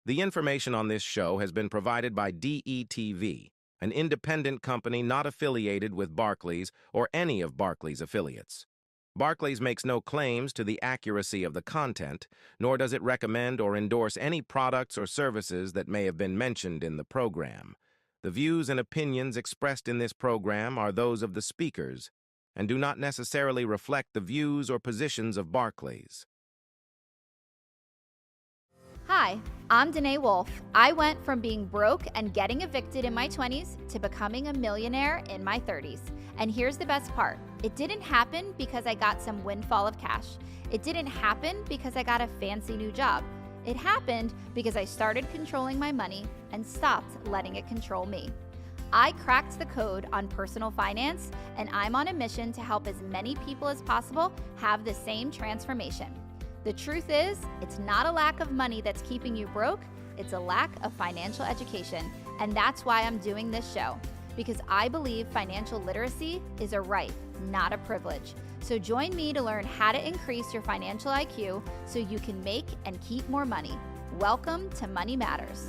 The information on this show has been provided by DETV, an independent company not affiliated with Barclays or any of Barclays' affiliates. Barclays makes no claims to the accuracy of the content, nor does it recommend or endorse any products or services that may have been mentioned in the program. The views and opinions expressed in this program are those of the speakers and do not necessarily reflect the views or positions of Barclays. Hi, I'm Danae Wolf. I went from being broke and getting evicted in my 20s to becoming a millionaire in my 30s. And here's the best part. It didn't happen because I got some windfall of cash. It didn't happen because I got a fancy new job. It happened because I started controlling my money and stopped letting it control me. I cracked the code on personal finance, and I'm on a mission to help as many people as possible have the same transformation. The truth is, it's not a lack of money that's keeping you broke, it's a lack of financial education. And that's why I'm doing this show, because I believe financial literacy is a right, not a privilege. So join me to learn how to increase your financial IQ so you can make and keep more money. Welcome to Money Matters.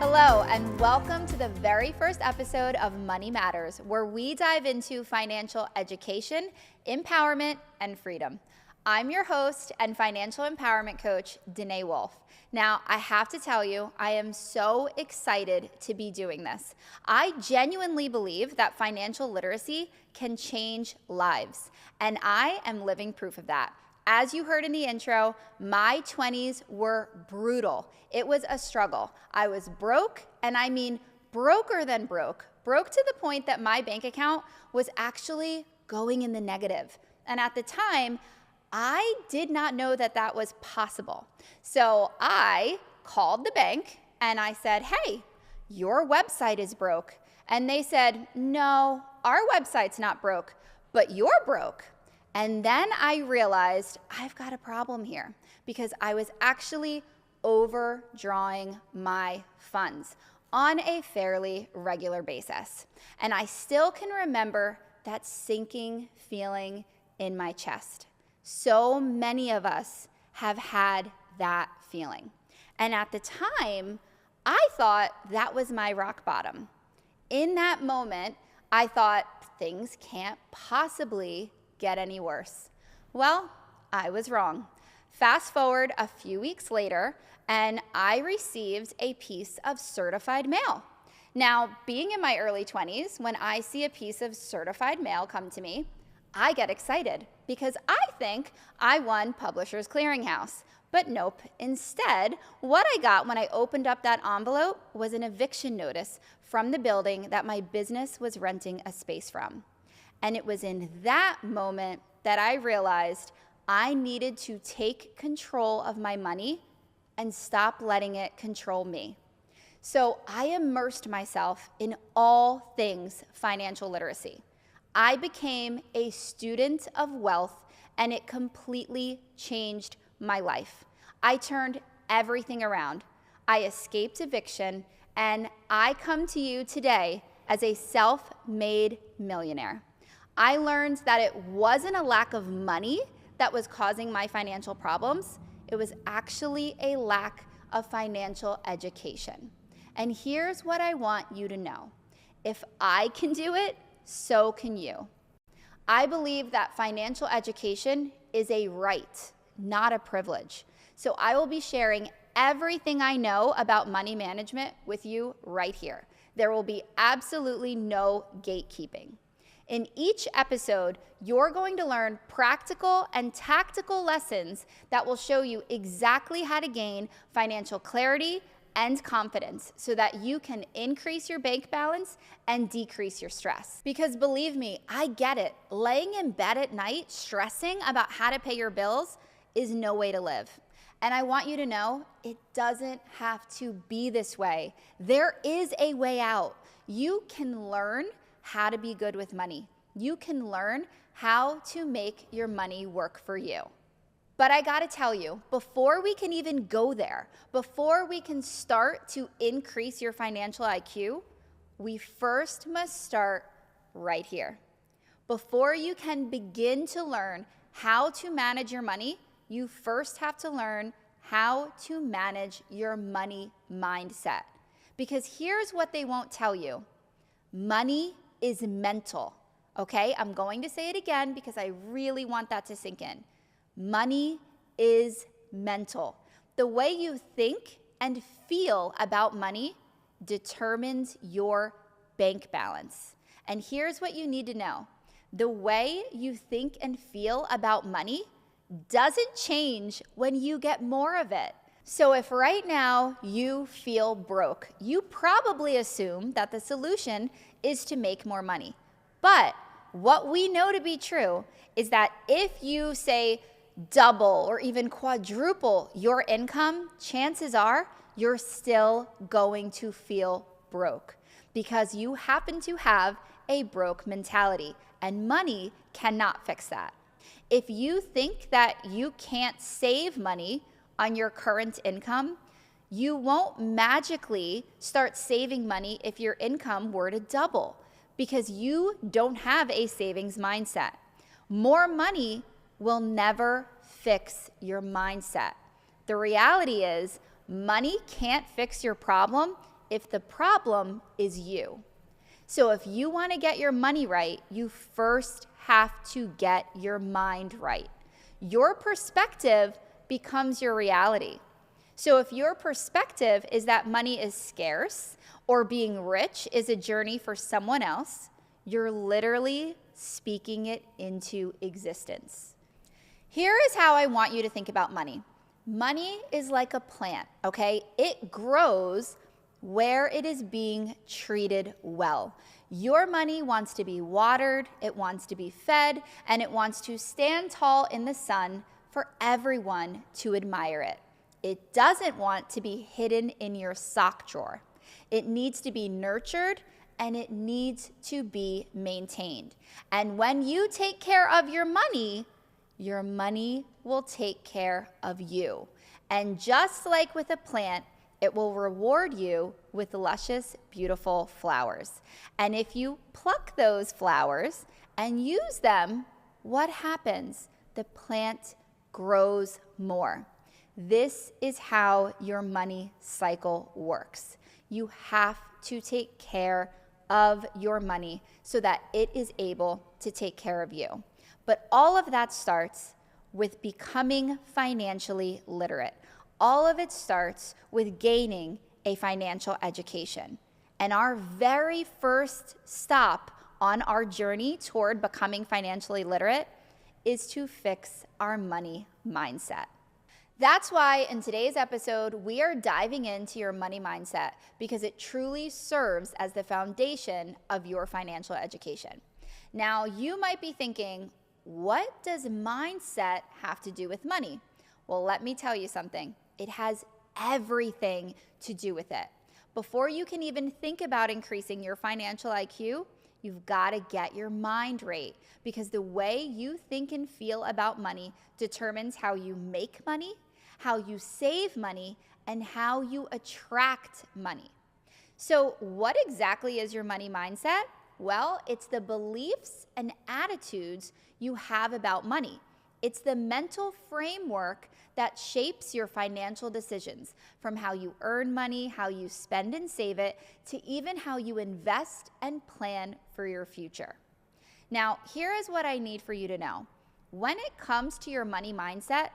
Hello, and welcome to the very first episode of Money Matters, where we dive into financial education, empowerment, and freedom. I'm your host and financial empowerment coach, Danae Wolf. Now, I have to tell you, I am so excited to be doing this. I genuinely believe that financial literacy can change lives, and I am living proof of that. As you heard in the intro, my 20s were brutal. It was a struggle. I was broke, and I mean broker than broke. Broke to the point that my bank account was actually going in the negative. And at the time, I did not know that that was possible. So I called the bank and I said, hey, your website is broke. And they said, no, our website's not broke, but you're broke. And then I realized I've got a problem here because I was actually overdrawing my funds on a fairly regular basis. And I still can remember that sinking feeling in my chest. So many of us have had that feeling. And at the time, I thought that was my rock bottom. In that moment, I thought things can't possibly get any worse. Well, I was wrong. Fast forward a few weeks later, and I received a piece of certified mail. Now, being in my early 20s, when I see a piece of certified mail come to me, I get excited because I think I won Publishers Clearinghouse. But nope, instead, what I got when I opened up that envelope was an eviction notice from the building that my business was renting a space from. And it was in that moment that I realized I needed to take control of my money and stop letting it control me. So I immersed myself in all things financial literacy. I became a student of wealth, and it completely changed my life. I turned everything around. I escaped eviction, and I come to you today as a self-made millionaire. I learned that it wasn't a lack of money that was causing my financial problems. It was actually a lack of financial education. And here's what I want you to know. If I can do it, so can you. I believe that financial education is a right, not a privilege. So I will be sharing everything I know about money management with you right here. There will be absolutely no gatekeeping. In each episode, you're going to learn practical and tactical lessons that will show you exactly how to gain financial clarity and confidence so that you can increase your bank balance and decrease your stress. Because believe me, I get it. Laying in bed at night stressing about how to pay your bills is no way to live. And I want you to know it doesn't have to be this way. There is a way out. You can learn how to be good with money. You can learn how to make your money work for you. But I gotta tell you, before we can even go there, before we can start to increase your financial IQ, we first must start right here. Before you can begin to learn how to manage your money, you first have to learn how to manage your money mindset. Because here's what they won't tell you. Money is mental, okay? I'm going to say it again because I really want that to sink in. Money is mental. The way you think and feel about money determines your bank balance. And here's what you need to know. The way you think and feel about money doesn't change when you get more of it. So if right now you feel broke, you probably assume that the solution is to make more money. But what we know to be true is that if you say double or even quadruple your income, chances are you're still going to feel broke because you happen to have a broke mentality, and money cannot fix that. If you think that you can't save money on your current income, you won't magically start saving money if your income were to double because you don't have a savings mindset. More money will never fix your mindset. The reality is, money can't fix your problem if the problem is you. So if you want to get your money right, you first have to get your mind right. Your perspective becomes your reality. So if your perspective is that money is scarce or being rich is a journey for someone else, you're literally speaking it into existence. Here is how I want you to think about money. Money is like a plant, okay? It grows where it is being treated well. Your money wants to be watered, it wants to be fed, and it wants to stand tall in the sun for everyone to admire it. It doesn't want to be hidden in your sock drawer. It needs to be nurtured and it needs to be maintained. And when you take care of your money will take care of you. And just like with a plant, it will reward you with luscious, beautiful flowers. And if you pluck those flowers and use them, what happens? The plant grows more. This is how your money cycle works. You have to take care of your money so that it is able to take care of you. But all of that starts with becoming financially literate. All of it starts with gaining a financial education. And our very first stop on our journey toward becoming financially literate is to fix our money mindset. That's why in today's episode, we are diving into your money mindset because it truly serves as the foundation of your financial education. Now, you might be thinking, what does mindset have to do with money? Well, let me tell you something. It has everything to do with it. Before you can even think about increasing your financial IQ, you've got to get your mind right because the way you think and feel about money determines how you make money, how you save money, and how you attract money. So what exactly is your money mindset? Well, it's the beliefs and attitudes you have about money. It's the mental framework that shapes your financial decisions, from how you earn money, how you spend and save it, to even how you invest and plan for your future. Now, here is what I need for you to know. When it comes to your money mindset,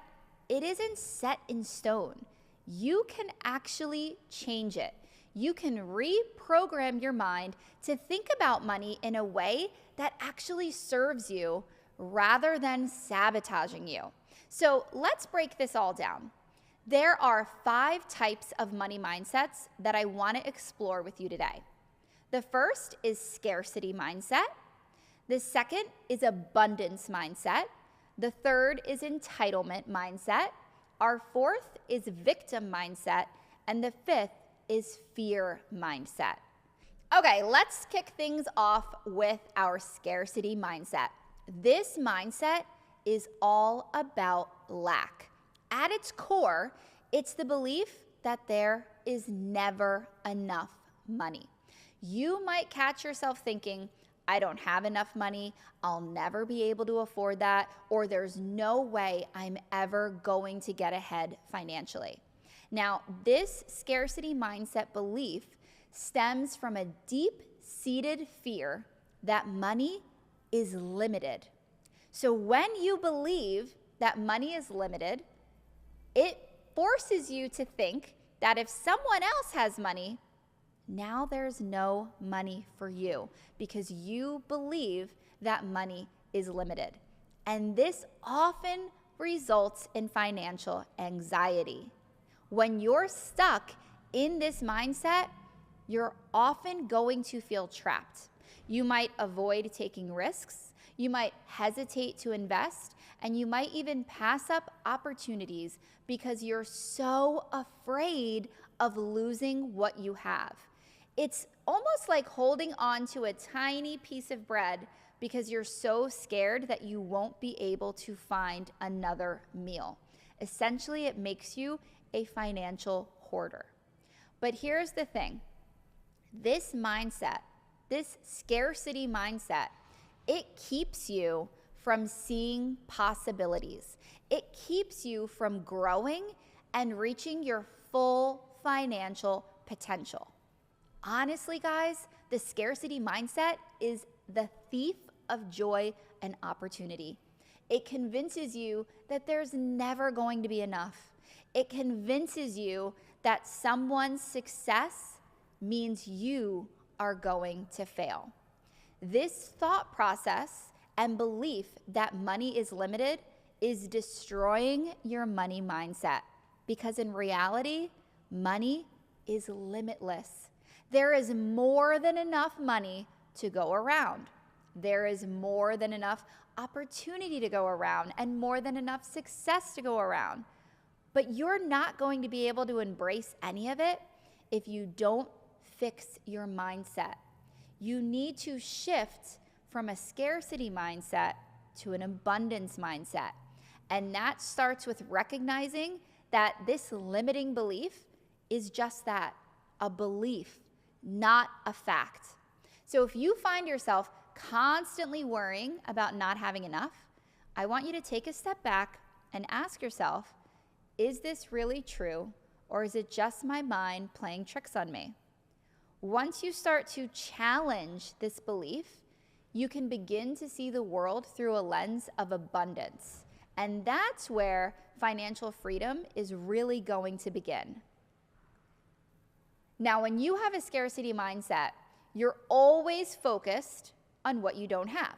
it isn't set in stone. You can actually change it. You can reprogram your mind to think about money in a way that actually serves you rather than sabotaging you. So let's break this all down. There are 5 types of money mindsets that I want to explore with you today. The first is scarcity mindset. The second is abundance mindset. The third is entitlement mindset. Our fourth is victim mindset. And the fifth is fear mindset. Okay, let's kick things off with our scarcity mindset. This mindset is all about lack. At its core, it's the belief that there is never enough money. You might catch yourself thinking, I don't have enough money, I'll never be able to afford that, or there's no way I'm ever going to get ahead financially. Now, this scarcity mindset belief stems from a deep-seated fear that money is limited. So when you believe that money is limited, it forces you to think that if someone else has money, now there's no money for you because you believe that money is limited. And this often results in financial anxiety. When you're stuck in this mindset, you're often going to feel trapped. You might avoid taking risks, you might hesitate to invest, and you might even pass up opportunities because you're so afraid of losing what you have. It's almost like holding on to a tiny piece of bread because you're so scared that you won't be able to find another meal. Essentially, it makes you a financial hoarder. But here's the thing. This mindset, this scarcity mindset, it keeps you from seeing possibilities. It keeps you from growing and reaching your full financial potential. Honestly, guys, the scarcity mindset is the thief of joy and opportunity. It convinces you that there's never going to be enough. It convinces you that someone's success means you are going to fail. This thought process and belief that money is limited is destroying your money mindset because in reality, money is limitless. There is more than enough money to go around. There is more than enough opportunity to go around and more than enough success to go around. But you're not going to be able to embrace any of it if you don't fix your mindset. You need to shift from a scarcity mindset to an abundance mindset. And that starts with recognizing that this limiting belief is just that, a belief, not a fact. So if you find yourself constantly worrying about not having enough, I want you to take a step back and ask yourself, is this really true, or is it just my mind playing tricks on me? Once you start to challenge this belief, you can begin to see the world through a lens of abundance. And that's where financial freedom is really going to begin. Now, when you have a scarcity mindset, you're always focused on what you don't have.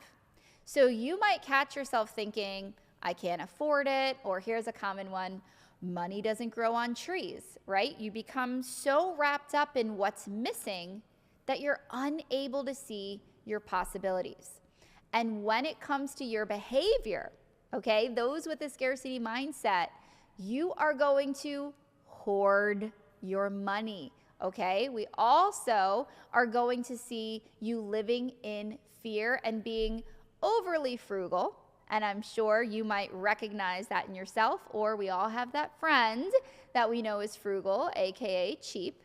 So you might catch yourself thinking, I can't afford it, or here's a common one, money doesn't grow on trees, right? You become so wrapped up in what's missing that you're unable to see your possibilities. And when it comes to your behavior, okay, those with a scarcity mindset, you are going to hoard your money, okay? We also are going to see you living in fear and being overly frugal. And I'm sure you might recognize that in yourself, or we all have that friend that we know is frugal, AKA cheap.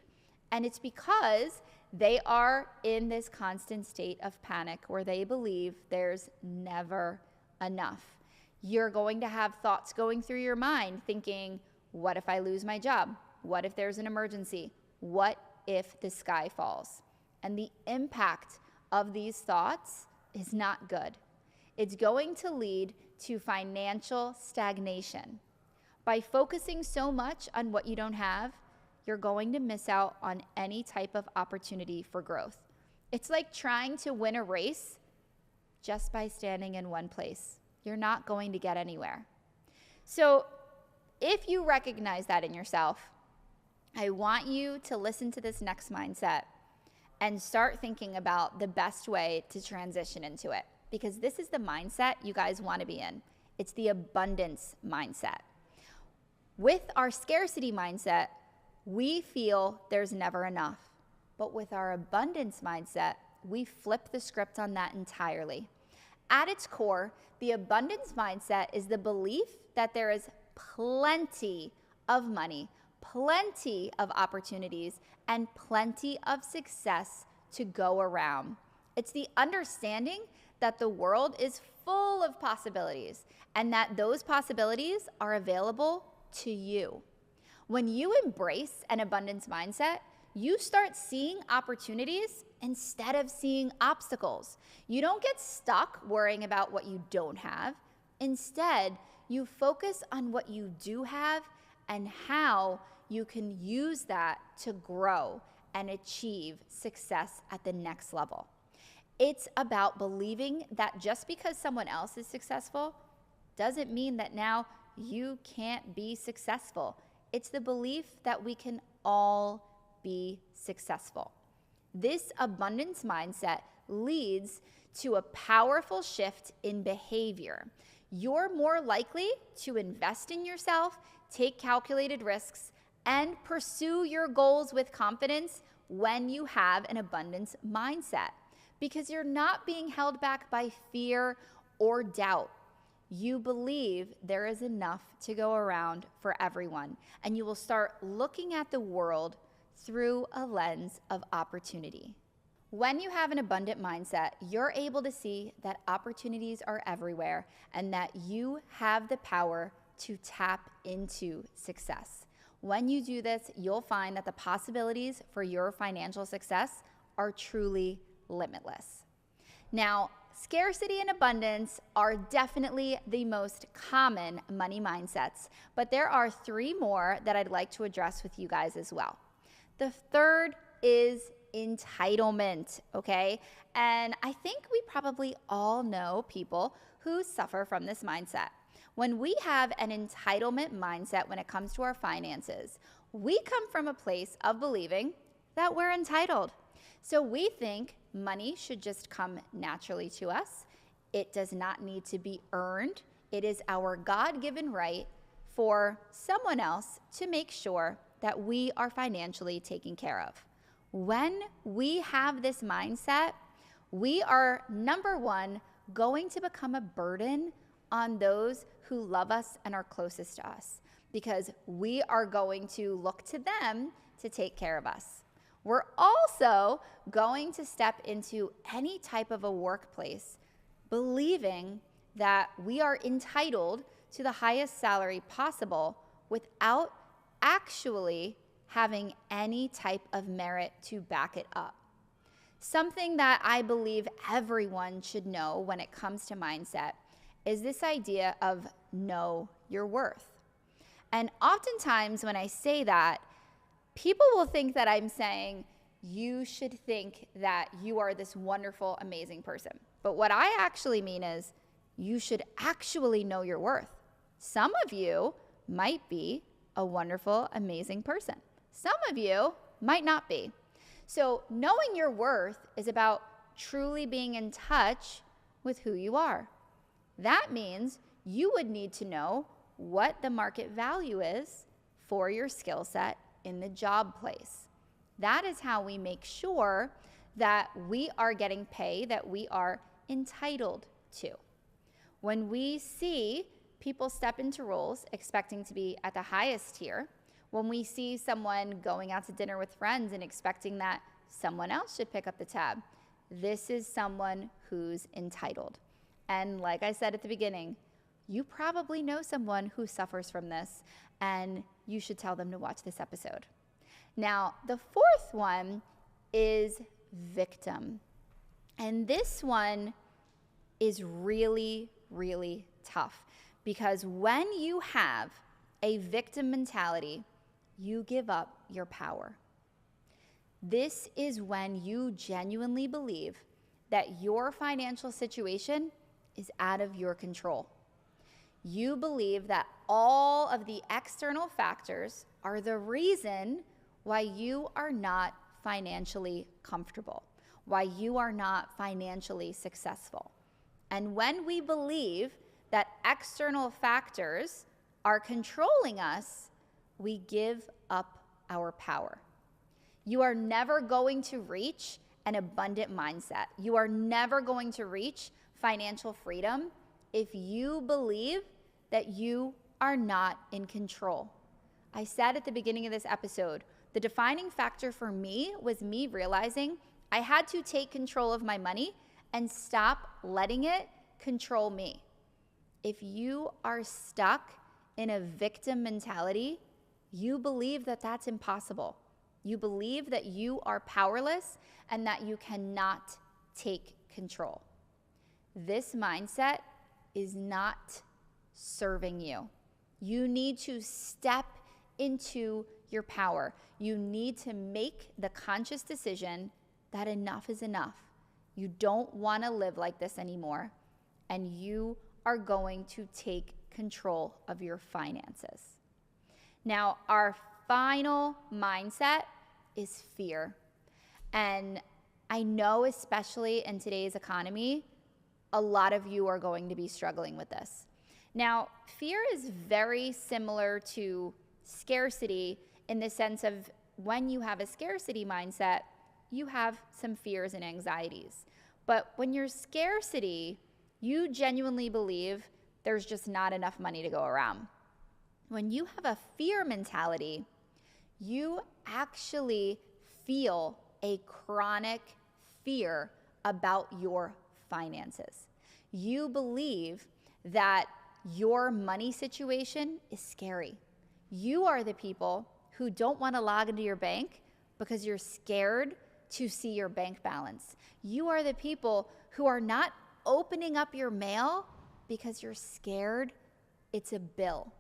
And it's because they are in this constant state of panic where they believe there's never enough. You're going to have thoughts going through your mind thinking, what if I lose my job? What if there's an emergency? What if the sky falls? And the impact of these thoughts is not good. It's going to lead to financial stagnation. By focusing so much on what you don't have, you're going to miss out on any type of opportunity for growth. It's like trying to win a race just by standing in one place. You're not going to get anywhere. So if you recognize that in yourself, I want you to listen to this next mindset and start thinking about the best way to transition into it. Because this is the mindset you guys want to be in. It's the abundance mindset. With our scarcity mindset, we feel there's never enough. But with our abundance mindset, we flip the script on that entirely. At its core, the abundance mindset is the belief that there is plenty of money, plenty of opportunities, and plenty of success to go around. It's the understanding that the world is full of possibilities and that those possibilities are available to you. When you embrace an abundance mindset, you start seeing opportunities instead of seeing obstacles. You don't get stuck worrying about what you don't have. Instead, you focus on what you do have and how you can use that to grow and achieve success at the next level. It's about believing that just because someone else is successful doesn't mean that now you can't be successful. It's the belief that we can all be successful. This abundance mindset leads to a powerful shift in behavior. You're more likely to invest in yourself, take calculated risks, and pursue your goals with confidence when you have an abundance mindset, because you're not being held back by fear or doubt. You believe there is enough to go around for everyone, and you will start looking at the world through a lens of opportunity. When you have an abundant mindset, you're able to see that opportunities are everywhere and that you have the power to tap into success. When you do this, you'll find that the possibilities for your financial success are truly limitless. Now, scarcity and abundance are definitely the most common money mindsets, but there are 3 more that I'd like to address with you guys as well. The third is entitlement, okay? And I think we probably all know people who suffer from this mindset. When we have an entitlement mindset when it comes to our finances, we come from a place of believing that we're entitled. So we think money should just come naturally to us. It does not need to be earned. It is our God-given right for someone else to make sure that we are financially taken care of. When we have this mindset, we are, number one, going to become a burden on those who love us and are closest to us, because we are going to look to them to take care of us. We're also going to step into any type of a workplace believing that we are entitled to the highest salary possible without actually having any type of merit to back it up. Something that I believe everyone should know when it comes to mindset is this idea of know your worth. And oftentimes when I say that, people will think that I'm saying you should think that you are this wonderful, amazing person. But what I actually mean is you should actually know your worth. Some of you might be a wonderful, amazing person. Some of you might not be. So knowing your worth is about truly being in touch with who you are. That means you would need to know what the market value is for your skill set in the job place. That is how we make sure that we are getting pay that we are entitled to. When we see people step into roles expecting to be at the highest tier, when we see someone going out to dinner with friends and expecting that someone else should pick up the tab, this is someone who's entitled. And like I said at the beginning, you probably know someone who suffers from this, and you should tell them to watch this episode. Now, the fourth one is victim. And this one is really, really tough, because when you have a victim mentality, you give up your power. This is when you genuinely believe that your financial situation is out of your control. You believe that all of the external factors are the reason why you are not financially comfortable, why you are not financially successful. And when we believe that external factors are controlling us, we give up our power. You are never going to reach an abundant mindset. You are never going to reach financial freedom if you believe that you are not in control. I said at the beginning of this episode, the defining factor for me was me realizing I had to take control of my money and stop letting it control me. If you are stuck in a victim mentality, you believe that that's impossible. You believe that you are powerless and that you cannot take control. This mindset is not serving you. You need to step into your power. You need to make the conscious decision that enough is enough. You don't want to live like this anymore, and you are going to take control of your finances. Now, our final mindset is fear. And I know, especially in today's economy, a lot of you are going to be struggling with this. Now, fear is very similar to scarcity in the sense of when you have a scarcity mindset, you have some fears and anxieties. But when you're scarcity, you genuinely believe there's just not enough money to go around. When you have a fear mentality, you actually feel a chronic fear about your finances. You believe that your money situation is scary. You are the people who don't want to log into your bank because you're scared to see your bank balance. You are the people who are not opening up your mail because you're scared it's a bill.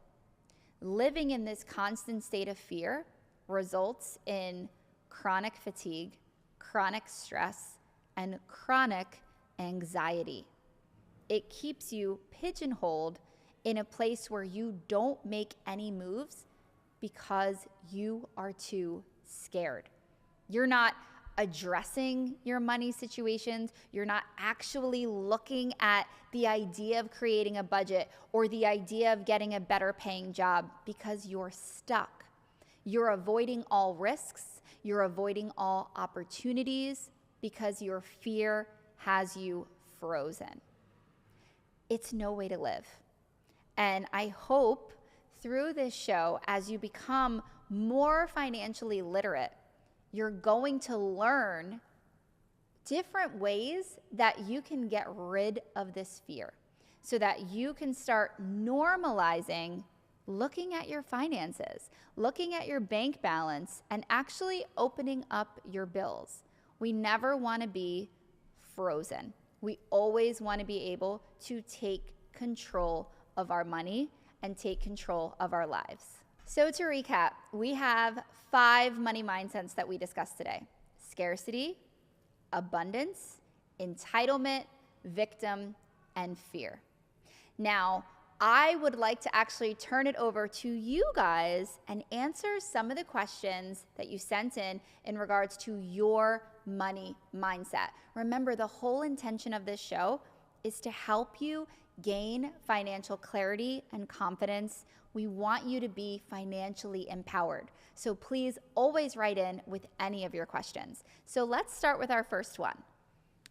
Living in this constant state of fear results in chronic fatigue, chronic stress, and chronic anxiety. It keeps you pigeonholed in a place where you don't make any moves because you are too scared. You're not addressing your money situations. You're not actually looking at the idea of creating a budget or the idea of getting a better paying job because you're stuck. You're avoiding all risks. You're avoiding all opportunities because your fear has you frozen. It's no way to live. And I hope through this show, as you become more financially literate, you're going to learn different ways that you can get rid of this fear so that you can start normalizing looking at your finances, looking at your bank balance, and actually opening up your bills. We never want to be frozen. We always want to be able to take control of our money and take control of our lives. So to recap, we have 5 money mindsets that we discussed today: scarcity, abundance, entitlement, victim, and fear. Now, I would like to actually turn it over to you guys and answer some of the questions that you sent in regards to your money mindset. Remember, the whole intention of this show is to help you gain financial clarity and confidence. We want you to be financially empowered. So please always write in with any of your questions. So let's start with our first one.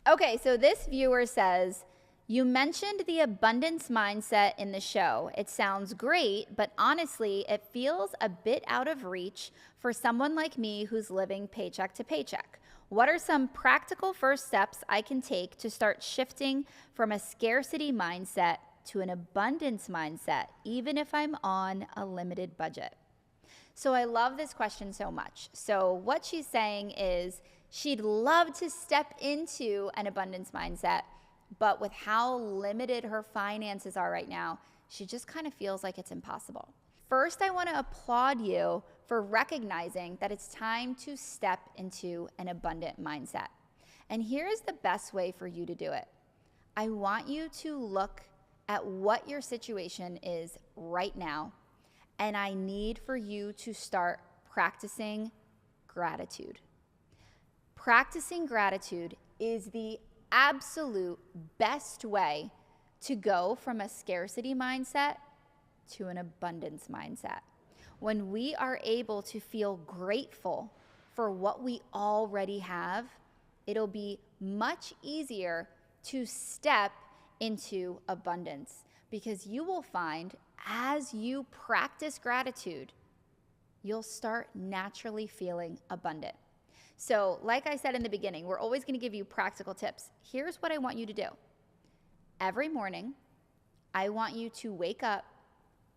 Okay, so this viewer says, you mentioned the abundance mindset in the show. It sounds great, but honestly, it feels a bit out of reach for someone like me who's living paycheck to paycheck. What are some practical first steps I can take to start shifting from a scarcity mindset to an abundance mindset, even if I'm on a limited budget? So I love this question so much. So what she's saying is she'd love to step into an abundance mindset, but with how limited her finances are right now, she just kind of feels like it's impossible. First, I want to applaud you for recognizing that it's time to step into an abundant mindset. And here's the best way for you to do it. I want you to look at what your situation is right now, and I need for you to start practicing gratitude. Practicing gratitude is the absolute best way to go from a scarcity mindset to an abundance mindset. When we are able to feel grateful for what we already have, it'll be much easier to step into abundance, because you will find as you practice gratitude, you'll start naturally feeling abundant. So like I said in the beginning, we're always going to give you practical tips. Here's what I want you to do. Every morning, I want you to wake up,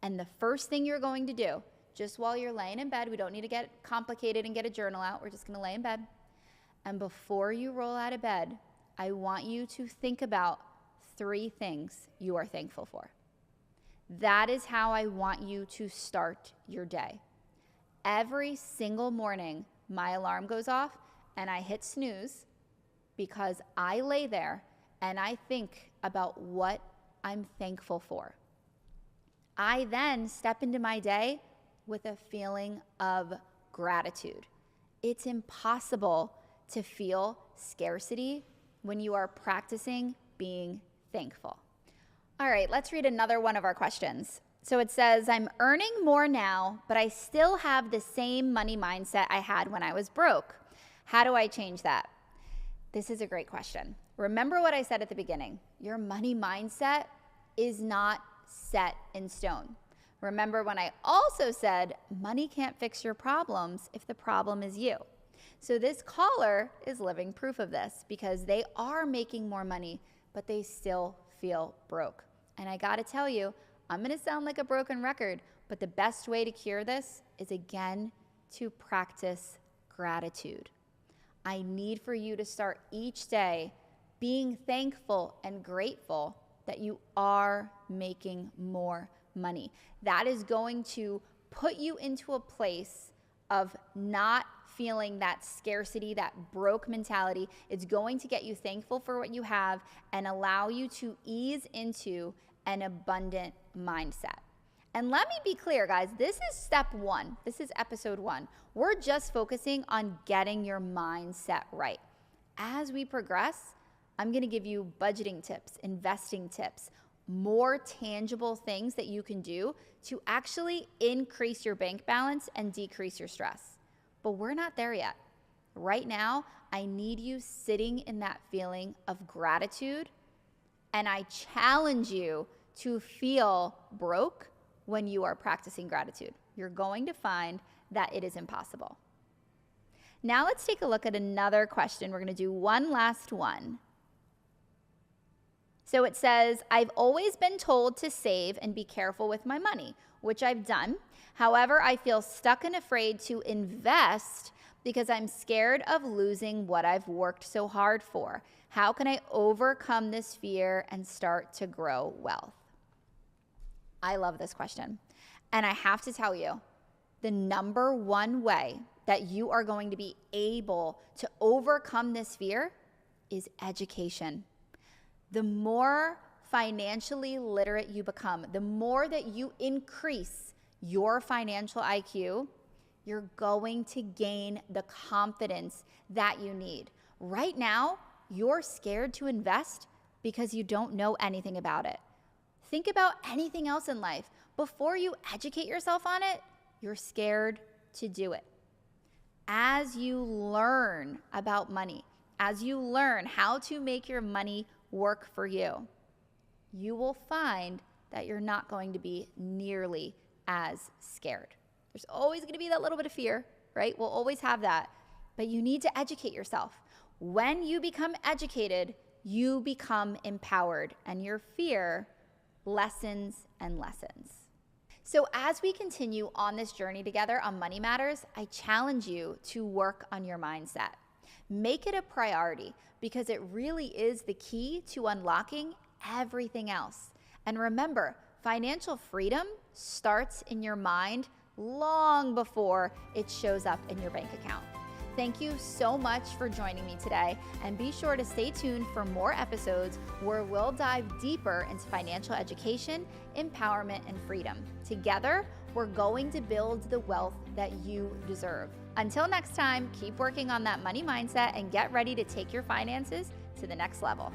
and the first thing you're going to do, just while you're laying in bed, we don't need to get complicated and get a journal out. We're just going to lay in bed. And before you roll out of bed, I want you to think about 3 things you are thankful for. That is how I want you to start your day. Every single morning, my alarm goes off and I hit snooze because I lay there and I think about what I'm thankful for. I then step into my day with a feeling of gratitude. It's impossible to feel scarcity when you are practicing being thankful. All right, let's read another one of our questions. So it says, I'm earning more now, but I still have the same money mindset I had when I was broke. How do I change that? This is a great question. Remember what I said at the beginning. Your money mindset is not set in stone. Remember when I also said money can't fix your problems if the problem is you. So this caller is living proof of this because they are making more money, but they still feel broke. And I gotta tell you, I'm gonna sound like a broken record, but the best way to cure this is again to practice gratitude. I need for you to start each day being thankful and grateful that you are making more money. That is going to put you into a place of not feeling that scarcity, that broke mentality. It's going to get you thankful for what you have and allow you to ease into an abundant mindset. And let me be clear, guys, this is step 1. This is episode 1. We're just focusing on getting your mindset right. As we progress, I'm going to give you budgeting tips, investing tips, more tangible things that you can do to actually increase your bank balance and decrease your stress. But we're not there yet. Right now, I need you sitting in that feeling of gratitude, and I challenge you to feel broke when you are practicing gratitude. You're going to find that it is impossible. Now let's take a look at another question. We're going to do one last one. So it says, I've always been told to save and be careful with my money, which I've done. However, I feel stuck and afraid to invest because I'm scared of losing what I've worked so hard for. How can I overcome this fear and start to grow wealth? I love this question. And I have to tell you, the number one way that you are going to be able to overcome this fear is education. The more financially literate you become, the more that you increase your financial IQ, you're going to gain the confidence that you need. Right now, you're scared to invest because you don't know anything about it. Think about anything else in life. Before you educate yourself on it, you're scared to do it. As you learn about money, as you learn how to make your money work for you, you will find that you're not going to be nearly as scared. There's always going to be that little bit of fear, right? We'll always have that, but you need to educate yourself. When you become educated, you become empowered, and your fear lessens and lessens. So as we continue on this journey together on Money Matters, I challenge you to work on your mindset. Make it a priority because it really is the key to unlocking everything else. And remember, financial freedom starts in your mind long before it shows up in your bank account. Thank you so much for joining me today, and be sure to stay tuned for more episodes where we'll dive deeper into financial education, empowerment, and freedom. Together, we're going to build the wealth that you deserve. Until next time, keep working on that money mindset and get ready to take your finances to the next level.